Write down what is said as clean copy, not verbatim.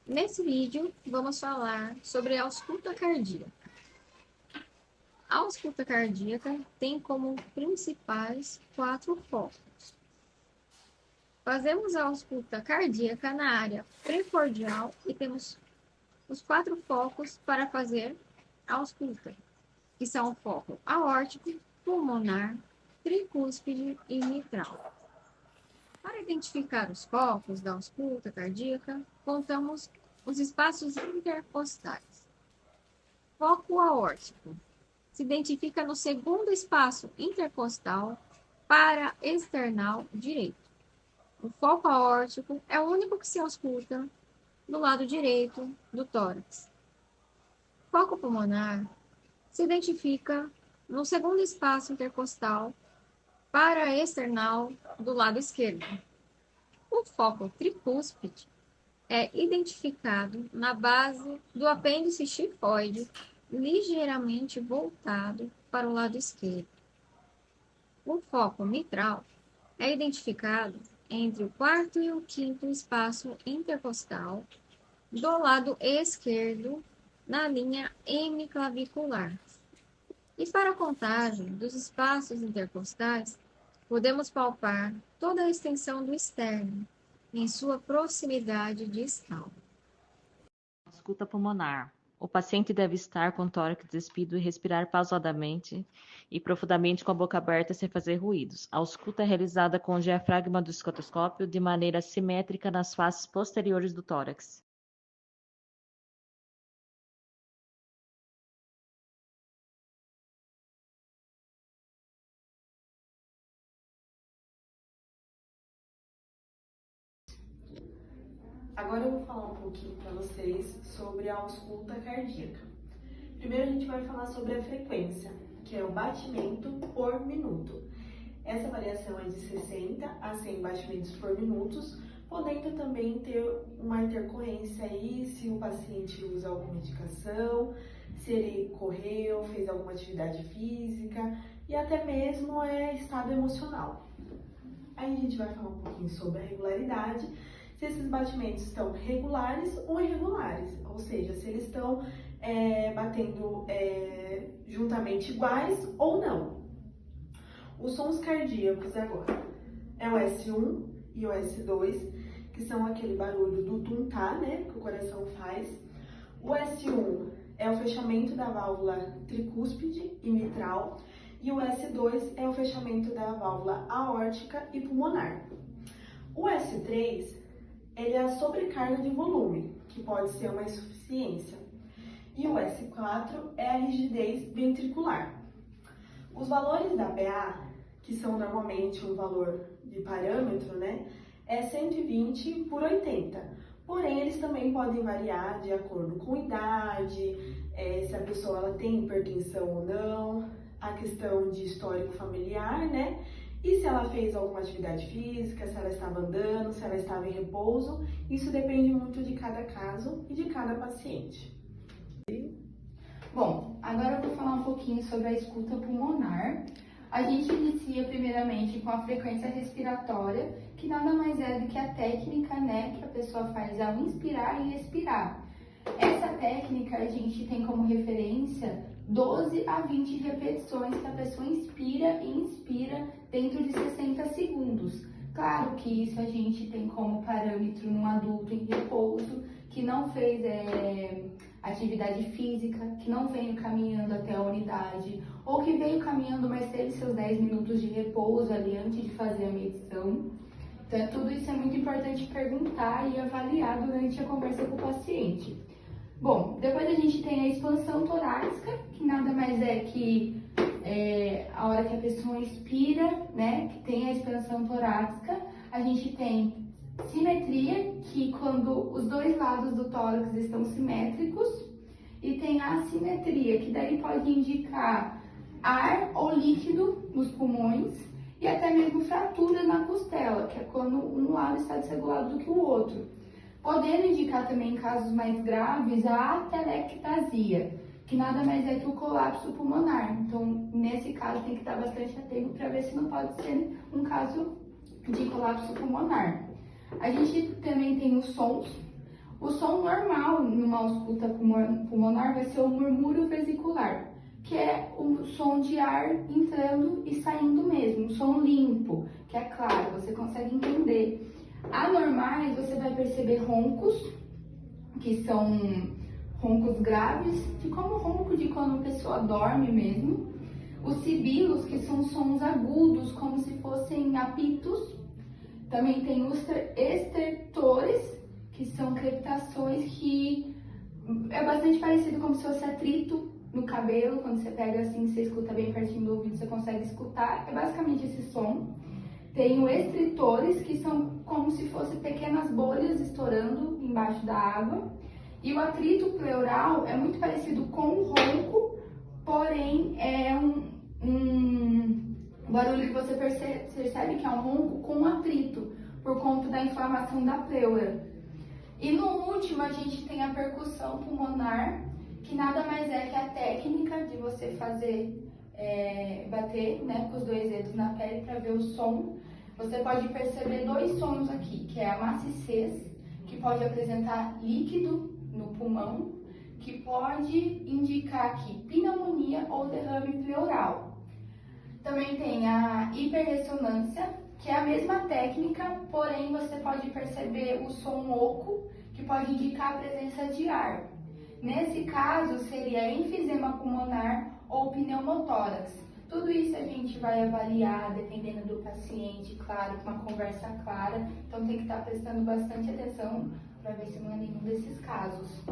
Nesse vídeo, vamos falar sobre a ausculta cardíaca. A ausculta cardíaca tem como principais 4 focos. Fazemos a ausculta cardíaca na área precordial e temos os 4 focos para fazer a ausculta, que são o foco aórtico, pulmonar, tricúspide e mitral. Para identificar os focos da ausculta cardíaca, contamos os espaços intercostais. Foco aórtico se identifica no segundo espaço intercostal para external direito. O foco aórtico é o único que se ausculta do lado direito do tórax. Foco pulmonar se identifica no segundo espaço intercostal para external do lado esquerdo. O foco tricúspide é identificado na base do apêndice tifoide, ligeiramente voltado para o lado esquerdo. O foco mitral é identificado entre o quarto e o quinto espaço intercostal do lado esquerdo, na linha hemiclavicular. E para a contagem dos espaços intercostais, podemos palpar toda a extensão do externo, em sua proximidade distal. Ausculta pulmonar. O paciente deve estar com o tórax despido e respirar pausadamente e profundamente com a boca aberta sem fazer ruídos. A ausculta é realizada com o diafragma do estetoscópio de maneira simétrica nas faces posteriores do tórax. Agora eu vou falar um pouquinho para vocês sobre a ausculta cardíaca. Primeiro a gente vai falar sobre a frequência, que é o batimento por minuto. Essa variação é de 60 a 100 batimentos por minuto, podendo também ter uma intercorrência aí se o paciente usa alguma medicação, se ele correu, fez alguma atividade física e até mesmo estado emocional. Aí a gente vai falar um pouquinho sobre a regularidade, se esses batimentos estão regulares ou irregulares, ou seja, se eles estão batendo juntamente iguais ou não. Os sons cardíacos agora é o S1 e o S2, que são aquele barulho do tuntar, né, que o coração faz. O S1 é o fechamento da válvula tricúspide e mitral, e o S2 é o fechamento da válvula aórtica e pulmonar. O S3, ele é a sobrecarga de volume, que pode ser uma insuficiência. E o S4 é a rigidez ventricular. Os valores da PA, que são normalmente um valor de parâmetro, né, é 120 por 80. Porém, eles também podem variar de acordo com idade, se a pessoa ela tem hipertensão ou não, a questão de histórico familiar, né? E se ela fez alguma atividade física, se ela estava andando, se ela estava em repouso, isso depende muito de cada caso e de cada paciente. Bom, agora eu vou falar um pouquinho sobre a escuta pulmonar. A gente inicia primeiramente com a frequência respiratória, que nada mais é do que a técnica, né, que a pessoa faz ao inspirar e expirar. Essa técnica a gente tem como referência 12 a 20 repetições que a pessoa inspira e inspira dentro de 60 segundos. Claro que isso a gente tem como parâmetro num adulto em repouso, que não fez atividade física, que não veio caminhando até a unidade, ou que veio caminhando, mas teve seus 10 minutos de repouso ali antes de fazer a medição. Então, tudo isso é muito importante perguntar e avaliar durante a conversa com o paciente. Bom, depois a gente tem a expansão torácica, que nada mais é que a hora que a pessoa inspira, né, que tem a expansão torácica. A gente tem simetria, que quando os dois lados do tórax estão simétricos, e tem a assimetria, que daí pode indicar ar ou líquido nos pulmões, e até mesmo fraturas na costela, que é quando um lado está desregulado do que o outro. Podendo indicar também, em casos mais graves, a atelectasia, que nada mais é que o colapso pulmonar. Então, nesse caso, tem que estar bastante atento para ver se não pode ser um caso de colapso pulmonar. A gente também tem os sons. O som normal numa ausculta pulmonar vai ser o murmúrio vesicular, que é o som de ar entrando e saindo mesmo, um som limpo, que é claro, você consegue entender. Anormais, você vai perceber roncos, que são roncos graves, de como ronco de quando a pessoa dorme mesmo. Os sibilos, que são sons agudos, como se fossem apitos. Também tem os estertores, que são crepitações que é bastante parecido como se fosse atrito no cabelo. Quando você pega assim, você escuta bem pertinho do ouvido, você consegue escutar. É basicamente esse som. Tem os estritores, que são como se fossem pequenas bolhas estourando embaixo da água. E o atrito pleural é muito parecido com o ronco, porém é um barulho que você percebe que é um ronco com atrito, por conta da inflamação da pleura. E no último a gente tem a percussão pulmonar, que nada mais é que a técnica de você fazer bater, né, com os dois dedos na pele para ver o som. Você pode perceber dois sons aqui, que é a maciez, que pode apresentar líquido no pulmão, que pode indicar aqui pneumonia ou derrame pleural. Também tem a hiperressonância, que é a mesma técnica, porém você pode perceber o som oco, que pode indicar a presença de ar. Nesse caso, seria enfisema pulmonar ou pneumotórax. Tudo isso a gente vai avaliar dependendo do paciente, claro, com uma conversa clara. Então tem que estar prestando bastante atenção para ver se não é nenhum desses casos.